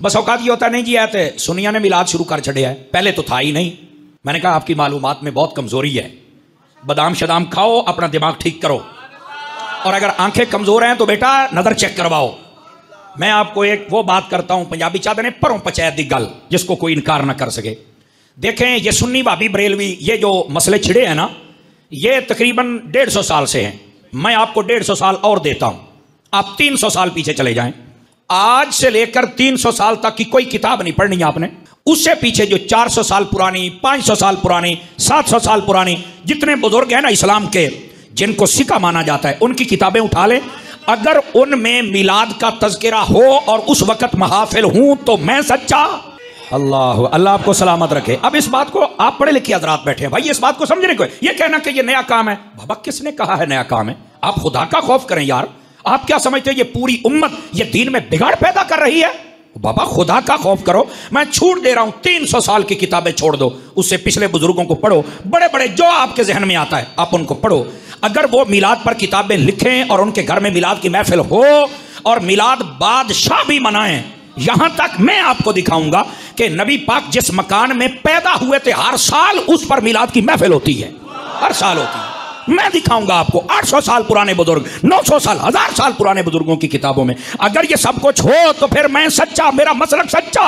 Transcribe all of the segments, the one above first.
बस औकात ये होता नहीं जी आते सुनिया ने मिलाद शुरू कर छड़िया है, पहले तो था ही नहीं। मैंने कहा आपकी मालूमात में बहुत कमजोरी है, बादाम शदाम खाओ, अपना दिमाग ठीक करो, और अगर आंखें कमजोर हैं तो बेटा नजर चेक करवाओ। मैं आपको एक वो बात करता हूं, पंजाबी चाहते ने परों पंचायत दी गल जिसको कोई इनकार ना कर सके। देखें ये सुन्नी भाभी बरेलवी ये जो मसले छिड़े हैं ना, ये तकरीबन 150 साल से हैं। मैं आपको 150 साल और देता हूं, आप 300 साल पीछे चले जाएं। आज से लेकर 300 साल तक की कोई किताब नहीं पढ़नी आपने, उससे पीछे जो 400 साल पुरानी, 500 साल पुरानी, 700 साल पुरानी जितने बुजुर्ग हैं ना इस्लाम के, जिनको सिक्का माना जाता है, उनकी किताबें उठा ले। अगर उनमें मिलाद का तज़किरा हो और उस वक्त महाफिल हूं तो मैं सच्चा। अल्लाह अल्लाह आपको सलामत रखे। अब इस बात को आप पढ़े लिखे हजरात बैठे हैं भाई, इस बात को समझने को, ये कहना कि ये नया काम है, बाबा किसने कहा है नया काम है? आप खुदा का खौफ करें यार। आप क्या समझते हैं ये पूरी उम्मत ये दीन में बिगाड़ पैदा कर रही है? बाबा खुदा का खौफ करो। मैं छूट दे रहा हूं, 300 साल की किताबें छोड़ दो, उससे पिछले बुजुर्गों को पढ़ो, बड़े बड़े जो आपके जहन में आता है आप उनको पढ़ो। अगर वो मिलाद पर किताबें लिखें और उनके घर में मिलाद की महफिल हो और मिलाद बादशाह भी मनाएं, यहां तक मैं आपको दिखाऊंगा कि नबी पाक जिस मकान में पैदा हुए थे हर साल उस पर मिलाद की महफिल होती है, हर साल होती है। मैं दिखाऊंगा आपको 800 साल पुराने बुजुर्ग, 900 साल, 1000 साल पुराने बुजुर्गों की किताबों में। अगर ये सब कुछ हो तो फिर मैं सच्चा, मेरा मसलक सच्चा।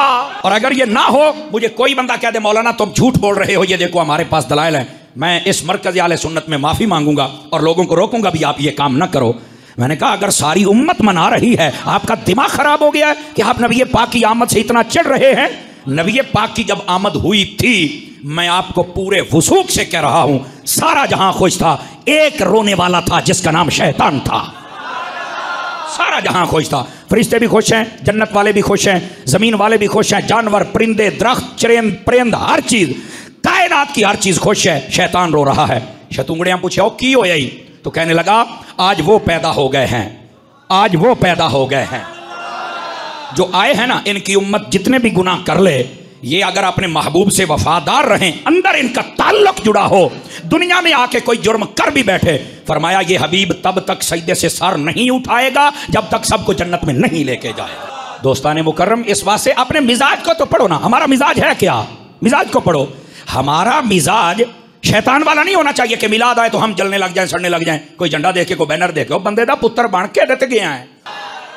और अगर ये ना हो, मुझे कोई बंदा कह दे मौलाना तुम झूठ बोल रहे हो, ये देखो हमारे पास दलाइल हैं, मैं इस मरकज़ आले सुन्नत में माफी मांगूंगा और लोगों को रोकूंगा भी आप ये काम ना करो। मैंने कहा अगर सारी उम्मत मना रही है, आपका दिमाग खराब हो गया है कि आप नबी पाक की आमद से इतना चिढ़ रहे हैं। नबी पाक की जब आमद हुई थी, मैं आपको पूरे वसूख से कह रहा हूं, सारा जहां खुश था, एक रोने वाला था जिसका नाम शैतान था। सारा जहां खुश था, फरिश्ते भी खुश हैं, जन्नत वाले भी खुश हैं, जमीन वाले भी खुश हैं, जानवर, परिंदे, दरख्त, परिंद, हर चीज, कायनात की हर चीज खुश है। शैतान रो रहा है। शतुंगड़ियां पूछे की हो यही, तो कहने लगा आज वो पैदा हो गए हैं, आज वो पैदा हो गए हैं जो आए हैं ना, इनकी उम्मत जितने भी गुनाह कर ले, ये अगर अपने महबूब से वफादार रहें, अंदर इनका ताल्लुक जुड़ा हो, दुनिया में आके कोई जुर्म कर भी बैठे, फरमाया ये हबीब तब तक सजदे से सर नहीं उठाएगा जब तक सबको जन्नत में नहीं लेके जाएगा। दोस्ताने मुकर्रम, इस बात से अपने मिजाज को तो पढ़ो ना, हमारा मिजाज है क्या? मिजाज को पढ़ो। हमारा मिजाज शैतान वाला नहीं होना चाहिए कि मिलाद आए तो हम जलने लग जाएं, सड़ने लग जाएं, कोई झंडा देखे, कोई बैनर देखे, बंदे दा पुत्र बन के दत गया है।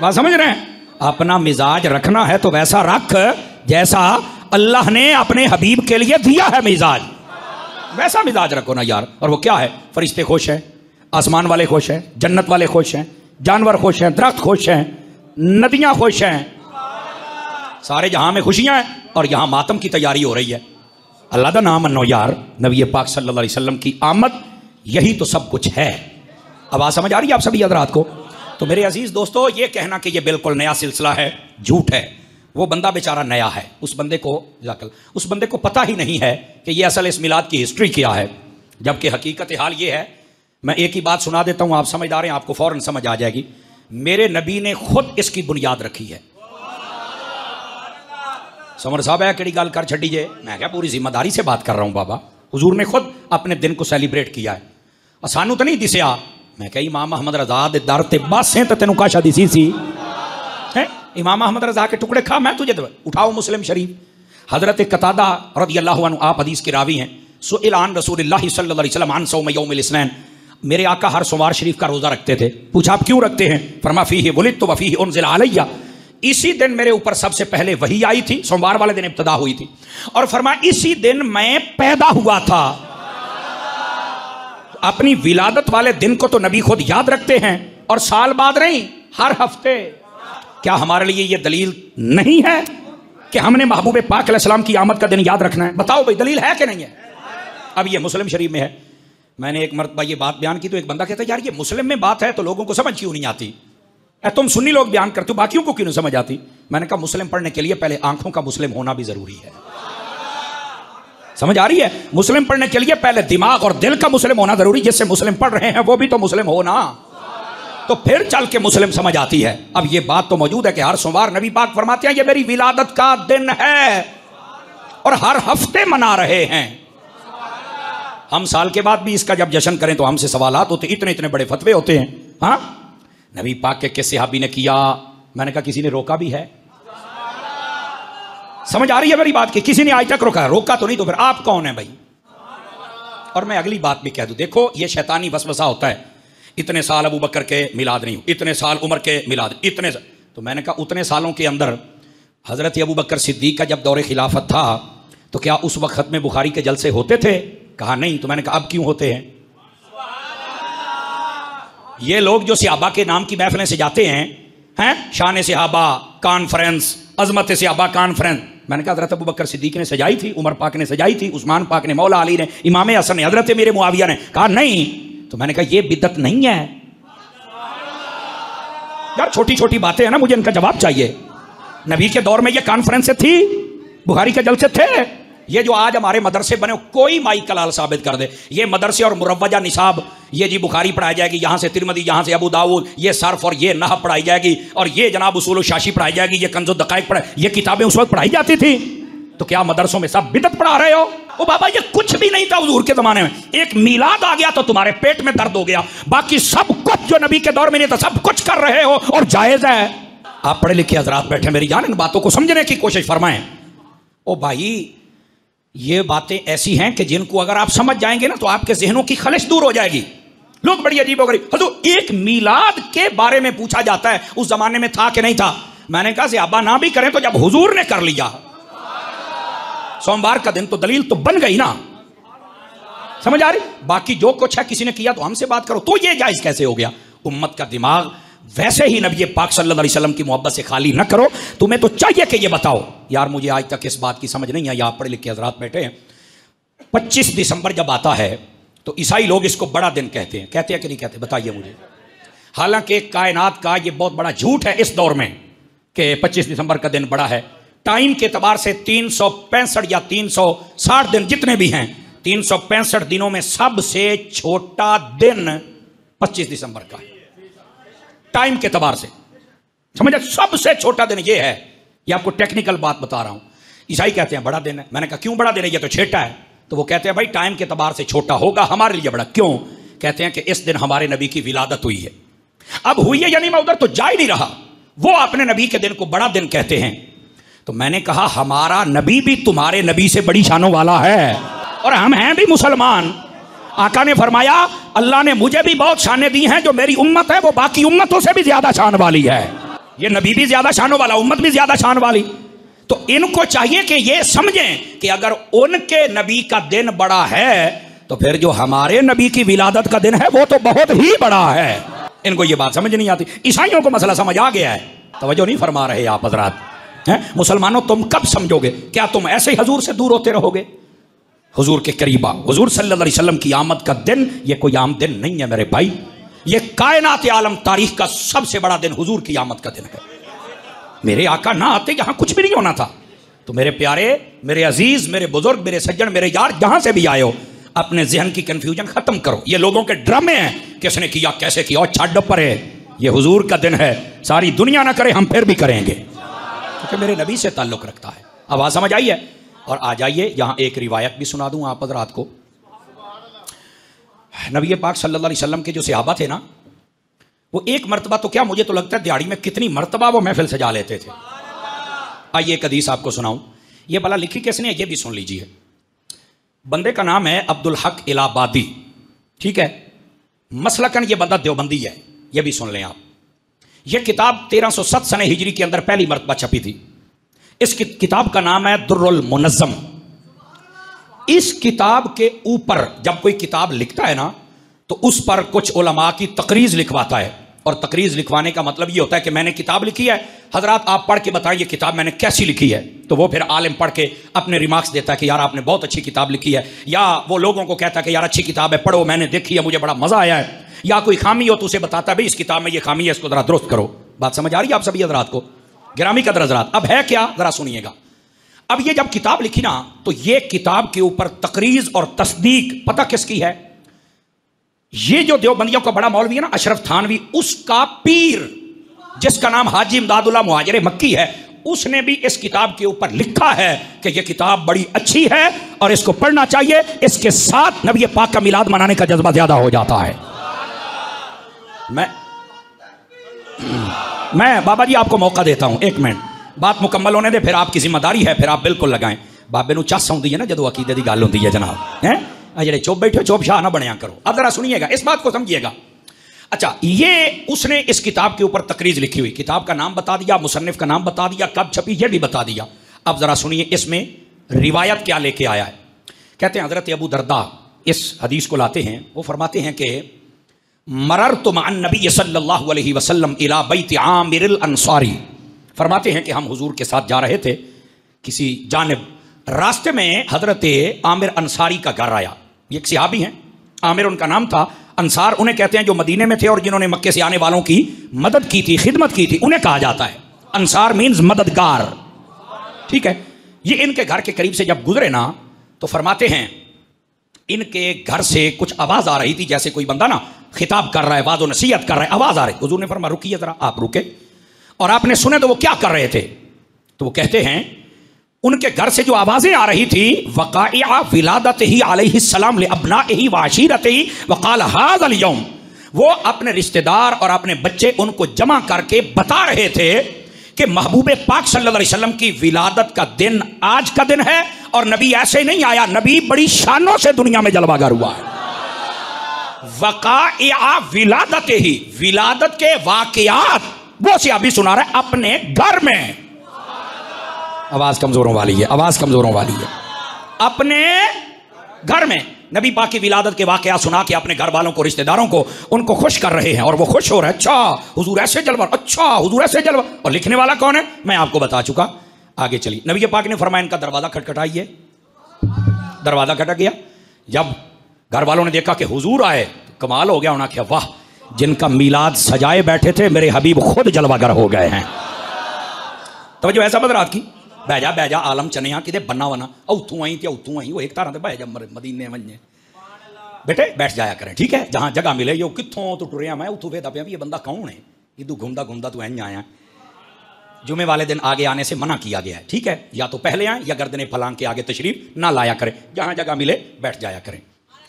बात समझ रहे हैं? अपना मिजाज रखना है तो वैसा रख जैसा अल्लाह ने अपने हबीब के लिए दिया है मिजाज, वैसा मिजाज रखो ना यार। और वो क्या है? फरिश्ते खुश हैं, आसमान वाले खुश हैं, जन्नत वाले खुश हैं, जानवर खुश हैं, दरख्त खुश हैं, नदियां खुश हैं, सारे जहां में खुशियां हैं और यहां मातम की तैयारी हो रही है। अल्लाह का नाम मनो यार। नबी पाक सल्लल्लाहु अलैहि वसल्लम की आमद यही तो सब कुछ है। अब बात समझ आ रही है आप सभी हज़रात को? तो मेरे अजीज दोस्तों, ये कहना कि ये बिल्कुल नया सिलसिला है, झूठ है। वो बंदा बेचारा नया है, उस बंदे को पता ही नहीं है कि ये असल इस मिलाद की हिस्ट्री क्या है, जबकि हकीकत हाल ये है। मैं एक ही बात सुना देता हूँ, आप समझदार हैं, आपको फौरन समझ आ जाएगी। मेरे नबी ने खुद इसकी बुनियाद रखी है। समर साहब है कि गल कर छड़ी जे, मैं क्या पूरी जिम्मेदारी से बात कर रहा हूँ बाबा। हुजूर ने खुद अपने दिन को सैलीब्रेट किया है, सानू तो नहीं दिसया। मैं क्या इमाम अहमद रजा दे दर ते बस है तो तेनों काशा दिसी सी है? इमाम अहमद रजा के टुकड़े खा मैं तुझे उठाओ। मुस्लिम शरीफ, हजरत कतादा रज़ियल्लाहु अन्हु, आप हदीस के रावी हैं। सुइल अन रसूलिल्लाह सल्लल्लाहु अलैहि वसल्लम अन सौम यौमिल इस्नैन, मेरे आका हर सोमवार शरीफ का रोजा रखते थे। पूछा आप क्यों रखते हैं? फरमा फीहि वुलिदतु व फीहि उनज़िला अलैया, इसी दिन मेरे ऊपर सबसे पहले वही आई थी, सोमवार वाले दिन इब्तिदा हुई थी, और फरमाया इसी दिन मैं पैदा हुआ था। अपनी विलादत वाले दिन को तो नबी खुद याद रखते हैं, और साल बाद नहीं, हर हफ्ते। क्या हमारे लिए ये दलील नहीं है कि हमने महबूब पाक अलैहिस्सलाम की आमद का दिन याद रखना है? बताओ भाई, दलील है कि नहीं है? अब ये मुस्लिम शरीफ में है। मैंने एक मरतबा ये बात बयान की तो एक बंदा कहता यार ये मुस्लिम में बात है तो लोगों को समझ क्यों नहीं आती? तुम सुन्नी लोग बयान करते हो, बाकियों को क्यों नहीं समझ आती? मैंने कहा मुस्लिम पढ़ने के लिए पहले आंखों का मुस्लिम होना भी जरूरी है। समझ आ रही है? मुस्लिम पढ़ने के लिए पहले दिमाग और दिल का मुस्लिम होना जरूरी। जिससे मुस्लिम पढ़ रहे हैं वो भी तो मुस्लिम हो ना। तो फिर चल के मुस्लिम समझ आती है। अब ये बात तो मौजूद है कि हर सोमवार नबी पाक फरमाते हैं ये मेरी विलादत का दिन है, और हर हफ्ते मना रहे हैं। हम साल के बाद भी इसका जब जश्न करें तो हमसे सवालात होते, इतने इतने बड़े फतवे होते हैं। हाँ, नबी पाक के किस सहाबी ने किया? मैंने कहा किसी ने रोका भी है? समझ आ रही है मेरी बात की? किसी ने आज तक रोका? रोका तो नहीं, तो फिर आप कौन है भाई? और मैं अगली बात भी कह दूं, देखो ये शैतानी वसवसा होता है, इतने साल अबू बकर के मिलाद नहीं हो, इतने साल उमर के मिलाद, इतने तो मैंने कहा उतने सालों के अंदर हजरत अबू बकर सिद्दीक का जब दौरे खिलाफत था तो क्या उस वक्त में बुखारी के जलसे होते थे? कहा नहीं। तो मैंने कहा अब क्यों होते हैं? ये लोग जो सहाबा के नाम की महफिलें से जाते हैं शान सहाबा कॉन्फ्रेंस, अजमत सहाबा कॉन्फ्रेंस, मैंने कहा हजरत अबू बकर सिद्दीक ने सजाई थी, उमर पाक ने सजाई थी, उस्मान पाक ने, मौला अली ने, इमाम हसन ने, हजरत मेरे मुआविया ने। कहा नहीं। तो मैंने कहा ये बिदअत नहीं है यार, छोटी छोटी बातें हैं ना, मुझे इनका जवाब चाहिए। नबी के दौर में ये कॉन्फ्रेंस थी, बुखारी के जलसे थे। ये जो आज हमारे मदरसे बने, कोई माई कलाल साबित कर दे, ये मदरसे और मुरव्वजा निसाब, ये जी बुखारी पढ़ाई जाएगी, यहां से तिरमिज़ी, यहां से अबू दाऊद, ये सर्फ और ये नहव पढ़ाई जाएगी, और ये जनाब उसूल शाशी पढ़ाई जाएगी, ये कंज़ो दक़ाइक़ पढ़ाई, ये किताबें उस वक्त पढ़ाई जाती थी। तो क्या मदरसों में सब बिदअत पढ़ा रहे हो? ओ बाबा ये कुछ भी नहीं था हुजूर के जमाने में। एक मिलाद आ गया तो तुम्हारे पेट में दर्द हो गया, बाकी सब कुछ जो नबी के दौर में नहीं था सब कुछ कर रहे हो और जायज है। आप पढ़े लिखे हजरात बैठे, मेरी जान इन बातों को समझने की कोशिश फरमाएं। ओ भाई ये बातें ऐसी हैं कि जिनको अगर आप समझ जाएंगे ना तो आपके जहनों की खलिश दूर हो जाएगी। लोग बड़ी अजीब हो गई, हुजूर एक मिलाद के बारे में पूछा जाता है, उस जमाने में था कि नहीं था? मैंने कहा सहाबा ना भी करें तो जब हुजूर ने कर लिया, सोमवार का दिन तो दलील तो बन गई ना, समझ आ रही? बाकी जो कुछ है किसी ने किया तो हमसे बात करो, तो ये जायज कैसे हो गया? उम्मत का दिमाग वैसे ही नबी पाक सल्लल्लाहु अलैहि वसल्लम की मोहब्बत से खाली न करो। तुम्हें तो चाहिए कि ये बताओ यार, मुझे आज तक इस बात की समझ नहीं आई, आप पढ़े लिखे हजरात बैठे हैं, 25 दिसंबर जब आता है तो ईसाई लोग इसको बड़ा दिन कहते हैं कि नहीं कहते? बताइए मुझे। हालांकि कायनात का ये बहुत बड़ा झूठ है इस दौर में कि 25 दिसंबर का दिन बड़ा है। टाइम के एतबार से 365 या 360 दिन जितने भी हैं, 365 दिनों में सबसे छोटा दिन 25 दिसंबर का है। टाइम के एतबार से समझे, सबसे छोटा दिन ये है। ये आपको टेक्निकल बात बता रहा हूं। ईसाई कहते हैं बड़ा दिन है। मैंने कहा क्यों बड़ा दिन है? ये तो छोटा है। तो वो कहते हैं भाई टाइम के एतबार से छोटा होगा, हमारे लिए बड़ा। क्यों? कहते हैं कि इस दिन हमारे नबी की विलादत हुई है। अब हुई है यानी मैं उधर तो जा ही नहीं रहा, वो अपने नबी के दिन को बड़ा दिन कहते हैं। तो मैंने कहा हमारा नबी भी तुम्हारे नबी से बड़ी शानों वाला है, और हम हैं भी मुसलमान। आका ने फरमाया अल्लाह ने मुझे भी बहुत शानें दी हैं, जो मेरी उम्मत है वो बाकी उम्मतों से भी ज्यादा शान वाली है। ये नबी भी ज्यादा शानों वाला, उम्मत भी ज्यादा शान वाली। तो इनको चाहिए कि ये समझें कि अगर उनके नबी का दिन बड़ा है तो फिर जो हमारे नबी की विलादत का दिन है वो तो बहुत ही बड़ा है। इनको ये बात समझ नहीं आती। ईसाइयों को मसला समझ आ गया है, तवज्जो नहीं फरमा रहे आप हजरात। मुसलमानों तुम कब समझोगे? क्या तुम ऐसे ही हजूर से दूर होते रहोगे? हुजूर के करीबा, हुजूर सल्लल्लाहु अलैहि वसल्लम की आमद का दिन ये कोई आम दिन नहीं है मेरे भाई। ये कायनात आलम तारीख का सबसे बड़ा दिन हुजूर की आमद का दिन है। मेरे आका ना आते यहां कुछ भी नहीं होना था। तो मेरे प्यारे, मेरे अजीज, मेरे बुजुर्ग, मेरे सज्जन, मेरे यार, जहां से भी आए हो, अपने जहन की कंफ्यूजन खत्म करो। ये लोगों के ड्रामे हैं, किसने किया, कैसे किया, और छाड़ पर है। ये हुजूर का दिन है, सारी दुनिया ना करे हम फिर भी करेंगे, क्योंकि मेरे नबी से ताल्लुक रखता है। आवाज समझ आई है? और आ जाइए यहां एक रिवायत भी सुना दूं आप हज़रात को। नबी पाक सल्लल्लाहु अलैहि वसल्लम के जो सहाबा थे ना, वो एक मरतबा तो क्या, मुझे तो लगता है दिहाड़ी में कितनी मरतबा वो महफिल सजा लेते थे। आइए एक हदीस आपको सुनाऊं। ये भला लिखी किसने, ये भी सुन लीजिए। बंदे का नाम है अब्दुल हक इलाहाबादी, ठीक है? मसलकन ये बंदा देवबंदी है, ये भी सुन लें आप। ये किताब 1307 सने हिजरी के अंदर पहली मरतबा छपी थी। इस किताब का नाम है दुर्रुल मुनज़्ज़म। इस किताब के ऊपर जब कोई किताब लिखता है ना तो उस पर कुछ उलमा की तकरीज लिखवाता है, और तकरीज लिखवाने का मतलब ये होता है कि मैंने किताब लिखी है, हजरात आप पढ़ के बताएं ये किताब मैंने कैसी लिखी है। तो वो फिर आलिम पढ़ के अपने रिमार्क्स देता है कि यार आपने बहुत अच्छी किताब लिखी है, या वो लोगों को कहता है कि यार अच्छी किताब है, पढ़ो, मैंने देखी है, मुझे बड़ा मजा आया है। या कोई खामी हो तो उसे बताता है भाई इस किताब में ये खामी है, इसको जरा दुरुस्त करो। बात समझ आ रही है आप सभी हजरात को? गिरामी कदर हजरात, अब है क्या जरा सुनिएगा। अब ये जब किताब लिखी ना तो ये किताब के ऊपर तकरीज और तस्दीक पता किसकी है? ये जो देवबंदियों का बड़ा मौलवी है ना अशरफ थानवी, उसका पीर जिसका नाम हाजी इमदादुल्लाह मुहाजिर मक्की है, उसने भी इस किताब के ऊपर लिखा है कि यह किताब बड़ी अच्छी है और इसको पढ़ना चाहिए। इसके साथ नबी पाक का मिलाद मनाने का जज्बा ज्यादा हो जाता है। मैं बाबा जी आपको मौका देता हूं, एक मिनट बात मुकम्मल होने दे, फिर आपकी जिम्मेदारी है, फिर आप बिल्कुल लगाएं। बाबे नूं चस आउंदी है ना जदों अकीदे दी गल होंदी है जनाब, हैं जेड़े चुप बैठे चुप शाह ना बनया करो। अब जरा सुनिएगा, इस बात को समझिएगा। अच्छा, ये उसने इस किताब के ऊपर तकरीज लिखी हुई, किताब का नाम बता दिया, मुसन्निफ का नाम बता दिया, कब छपी ये भी बता दिया। अब जरा सुनिए इसमें रिवायत क्या लेके आया है। कहते हैं हजरत अबू दरदा इस हदीस को लाते हैं, वो फरमाते हैं कि मररतु मअन नबी सल्लल्लाहु अलैहि वसल्लम इला बैत आमिर अंसारी, फरमाते हैं कि हम हुजूर के साथ जा रहे थे किसी जानिब, रास्ते में हजरत आमिर अंसारी का घर आया। ये एक सहाबी हैं, आमिर उनका नाम था, अंसार उन्हें कहते हैं जो मदीने में थे और जिन्होंने मक्के से आने वालों की मदद की थी, खिदमत की थी, उन्हें कहा जाता है अंसार मीन्स मददगार। ठीक है, ये इनके घर के करीब से जब गुजरे ना तो फरमाते हैं इनके घर से कुछ आवाज आ रही थी, जैसे कोई बंदा ना खिताब कर रहा है, वादो नसीहत कर रहा है, आवाज आ रही। हुजूर ने फरमाया रुकिए जरा, आप रुके और आपने सुने तो वो क्या कर रहे थे। तो वो कहते हैं उनके घर से जो आवाजें आ रही थी, वक़ाइआ विलादतिही अलैहिस्सलाम लिअब्नाइही व अशीरतिही वक़ाल हाज़ल यौम, वो अपने रिश्तेदार और अपने बच्चे उनको जमा करके बता रहे थे कि महबूब पाक सल्लल्लाहु अलैहि वसल्लम की विलादत का दिन आज का दिन है और नबी ऐसे नहीं आया, नबी बड़ी शानों से दुनिया में जलवागर हुआ है। वक़ाइआ विलादतिही, विलादत के वाक़ियात वो सहाबी सुना रहा है अपने घर में। आवाज कमजोरों वाली है, आवाज कमजोरों वाली है। अपने घर में नबी पाक की विलादत के वाकया सुना के अपने घर वालों को, रिश्तेदारों को, उनको खुश कर रहे हैं और वो खुश हो रहे हैं। अच्छा हुजूर ऐसे जलवा, अच्छा हुजूर ऐसे जलवा। और लिखने वाला कौन है मैं आपको बता चुका, आगे चलिए। नबी पाक ने फरमाया इनका दरवाजा खटखटाइए। दरवाजा खटक गया। जब घर वालों ने देखा कि हुजूर आए तो कमाल हो गया, उन्होंने कहा वाह, जिनका मिलाद सजाए बैठे थे मेरे हबीब खुद जलवागर हो गए हैं। तो जो ऐसा बदरात की बैजा बैजा आलम चने कि बना वना औतू आई औतू आई, वो एक तरह से बैजा मदीने वने बेटे बैठ जाया करें, ठीक है, जहां जगह मिले। यो कितों तू टुरिया मैं उतू वेदा पे ये बंदा कौन है, इधू घूमदा घूमदा तू इंज आया। जुमे वाले दिन आगे आने से मना किया गया है, ठीक है, या तो पहले आए या गर्दने फलांग के आगे तशरीफ ना लाया करें, जहां जगह मिले बैठ जाया करें।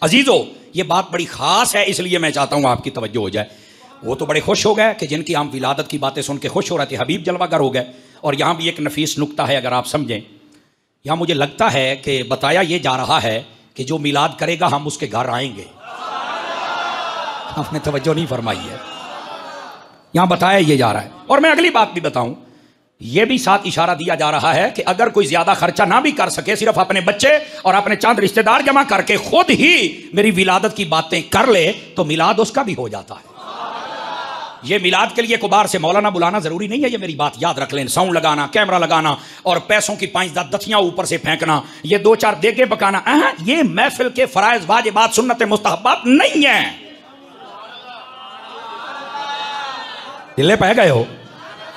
अजीजों ये बात बड़ी खास है, इसलिए मैं चाहता हूं आपकी तवज्जो हो जाए। वो तो बड़े खुश हो गए कि जिनकी हम विलादत की बातें सुन के खुश हो रहे थे, हबीब जलवागर हो गए। और यहाँ भी एक नफीस नुक्ता है, अगर आप समझें, यहाँ मुझे लगता है कि बताया ये जा रहा है कि जो मिलाद करेगा हम उसके घर आएंगे। आपने तवज्जो नहीं फरमाई है, यहाँ बताया ये जा रहा है। और मैं अगली बात भी बताऊं, ये भी साथ इशारा दिया जा रहा है कि अगर कोई ज्यादा खर्चा ना भी कर सके, सिर्फ अपने बच्चे और अपने चंद रिश्तेदार जमा करके खुद ही मेरी विलादत की बातें कर ले तो मिलाद उसका भी हो जाता है। ये मिलाद के लिए कुबार से मौलाना बुलाना जरूरी नहीं है, ये मेरी बात याद रख लें। साउंड लगाना, कैमरा लगाना और पैसों की 5-10 दथियां ऊपर से फेंकना, ये 2-4 देगे पकाना, ये महफिल के फराइज वाजिबात सुन्नत मुस्तहब्बात नहीं है। दिले पै गए हो,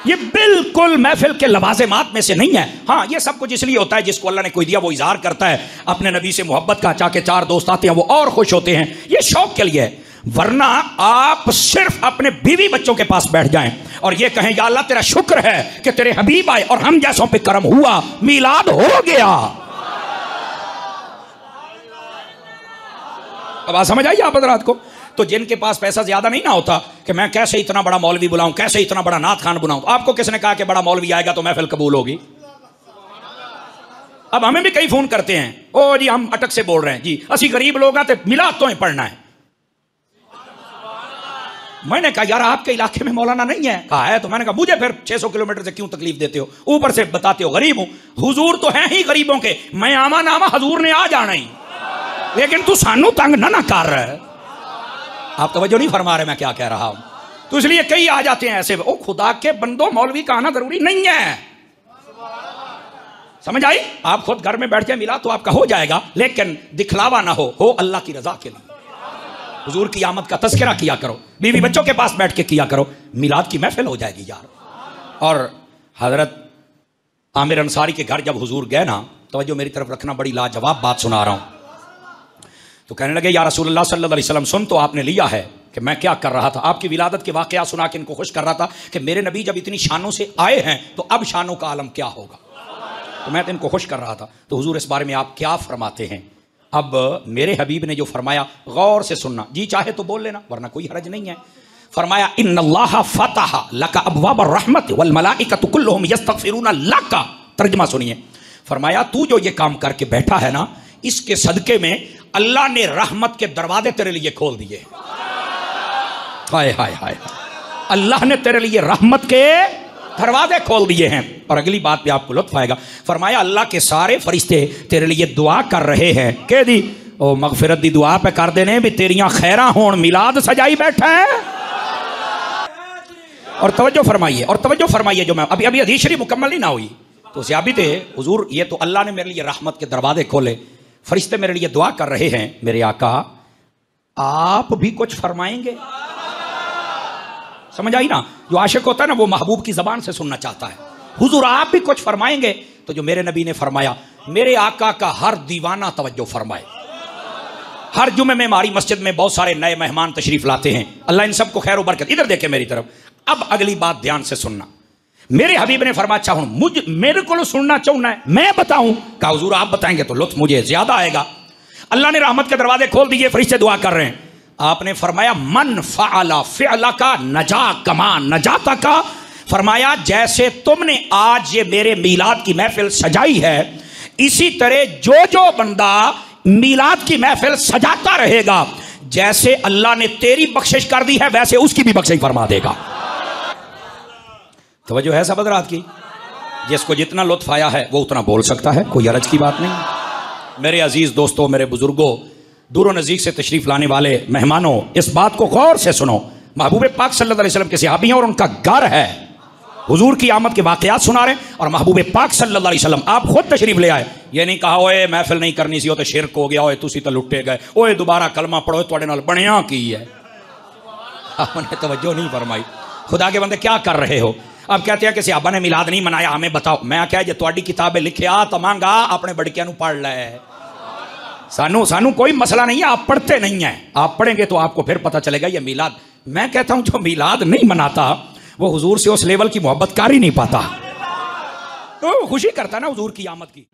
ये बिल्कुल महफिल के लवाज़िमात में से नहीं है। हाँ, ये सब कुछ इसलिए होता है जिसको अल्लाह ने कोई दिया वो इजहार करता है, अपने नबी से मोहब्बत का, चाके 4 दोस्त आते हैं वो और खुश होते हैं, ये शौक के लिए है। वरना आप सिर्फ अपने बीवी बच्चों के पास बैठ जाएं और ये कहें या अल्लाह तेरा शुक्र है कि तेरे हबीब आए और हम जैसों पे करम हुआ, मिलाद हो गया। अब आप समझ आइए आप हज़रात को। तो जिनके पास पैसा ज्यादा नहीं ना होता कि मैं कैसे इतना बड़ा मौलवी बुलाऊं, कैसे इतना बड़ा नात खान बुलाऊं, तो आपको किसने कहा कि बड़ा मौलवी आएगा तो महफिल कबूल होगी। अब हमें भी कई फोन करते हैं, ओ जी हम अटक से बोल रहे हैं जी, असी गरीब लोग हैं तो मिलाद तो ही पढ़ना है। मैंने कहा यार आपके इलाके में मौलाना नहीं है, कहा है, तो मैंने कहा मुझे फिर 600 किलोमीटर से क्यों तकलीफ देते हो, ऊपर से बताते हो गरीब हूं। हुजूर तो हैं ही गरीबों के, मैं आमा नामा हुजूर ने आ जाना ही, लेकिन तू सानू तंग ना कर रहा है। आप तवज्जो नहीं फरमा रहे मैं क्या कह रहा हूं। तो इसलिए कई आ जाते हैं ऐसे, ओ खुदा के बंदो मौलवी का आना जरूरी नहीं है, समझ आई। आप खुद घर में बैठ के मिला तो आपका हो जाएगा, लेकिन दिखलावा ना हो अल्लाह की रजा के लिए। हुजूर की आमद का तज़किरा किया करो, बीवी बच्चों के पास बैठ के किया करो, मिलाद की महफिल हो जाएगी यार। और हजरत आमिर अंसारी के घर जब हुजूर गए ना, तवज्जो मेरी तरफ रखना, बड़ी लाजवाब बात सुना रहा हूं। तो कहने लगे या रसूलुल्लाह सल्लल्लाहु अलैहि वसल्लम, सुन तो आपने लिया है कि मैं क्या कर रहा था। आपकी विलादत के वाक़या सुना के इनको खुश कर रहा था कि मेरे नबी जब इतनी शानों से आए हैं तो अब शानों का आलम क्या होगा। तो मैं तो इनको खुश कर रहा था। तो हुजूर इस बारे में आप क्या फरमाते हैं? अब मेरे हबीब ने जो फरमाया गौर से सुनना, जी चाहे तो बोल लेना वरना कोई हरज नहीं है। फरमाया इन्नल्लाह फतह लका अबवाब रहमत वल मलाइकतु कुल्लुहुम यस्तगफिरूना लका। तर्जुमा सुनिए, फरमाया तू जो ये काम करके बैठा है ना, इसके सदके में अल्लाह ने रहमत के दरवाजे तेरे लिए खोल दिए। हाय हाय हाय, अल्लाह ने तेरे लिए रहमत के दरवाजे खोल दिए हैं। और अगली बात पे आपको लुत्फ आएगा। फरमाया अल्लाह के सारे फरिश्ते तेरे लिए दुआ कर रहे हैं। कह दी ओ मगफिरत दी दुआ पे कर देने भी तेरियां खैरा होण, मिलाद सजाई बैठा है। और तवज्जो फरमाइए जो मैं अभी अभी हदीस शरीफ मुकम्मल ही ना हुई तो ज़ाबित है हुजूर, ये तो अल्लाह ने मेरे लिए रहमत के दरवाजे खोले, फरिश्ते मेरे लिए दुआ कर रहे हैं। मेरे आका आप भी कुछ फरमाएंगे? समझ आई ना? जो आशिक होता है ना वो महबूब की जबान से सुनना चाहता है। हुजूर आप भी कुछ फरमाएंगे? तो जो मेरे नबी ने फरमाया, मेरे आका का हर दीवाना तवज्जो फरमाए। हर जुमे में हमारी मस्जिद में बहुत सारे नए मेहमान तशरीफ लाते हैं, अल्लाह इन सबको खैर और बरकत। इधर देखे मेरी तरफ। अब अगली बात ध्यान से सुनना। मेरे हबीब ने फरमाया अच्छा हूं मुझ मेरे को सुनना चाहना है, मैं बताऊं? कहा हुजूर आप बताएंगे तो लुत्फ मुझे ज्यादा आएगा। अल्लाह ने रहमत के दरवाजे खोल दिए, फरिश्ते दुआ कर रहे हैं। आपने फरमाया मन फ़अला फ़िअला का नजा कमा नजाता का। फरमाया जैसे तुमने आज ये मेरे मीलाद की महफिल सजाई है, इसी तरह जो जो बंदा मीलाद की महफिल सजाता रहेगा, जैसे अल्लाह ने तेरी बख्शिश कर दी है वैसे उसकी भी बख्शिश फरमा देगा। तवज्जो है सब हज़रात की? जिसको जितना लुत्फ आया है वो उतना बोल सकता है, कोई हरज की बात नहीं। मेरे अजीज दोस्तों, मेरे बुजुर्गों, दूर नज़दीक से तशरीफ लाने वाले मेहमानों, इस बात को गौर से सुनो। महबूब पाक सल्लल्लाहु अलैहि वसल्लम के सहाबी हैं और उनका घर है। हुजूर की आमद के वाक़यात सुना रहे और महबूब पाक सल्लल्लाहु अलैहि वसल्लम आप खुद तशरीफ ले आए। ये नहीं कहा ओए महफिल नहीं करनी सी, तो शिरक हो गया, ओए तुसी तो लुटे गए, ओए दोबारा कलमा पढ़ो तुहाडे नाल बनिया की है। आपने तवज्जो नहीं फरमाई। खुदा के बंदे क्या कर रहे हो? अब कहते हैं कि सहाबा ने मिलाद नहीं मनाया, हमें बताओ। मैं क्या जे तुहाडी किताबें लिखिया तो मांगा अपने बड़कियां नू पढ़ लै। सानू कोई मसला नहीं है, आप पढ़ते नहीं है। आप पढ़ेंगे तो आपको फिर पता चलेगा ये मिलाद। मैं कहता हूं जो मिलाद नहीं मनाता वो हुजूर से उस लेवल की मोहब्बत कर ही नहीं पाता। तो खुशी करता ना हुजूर की आमद की।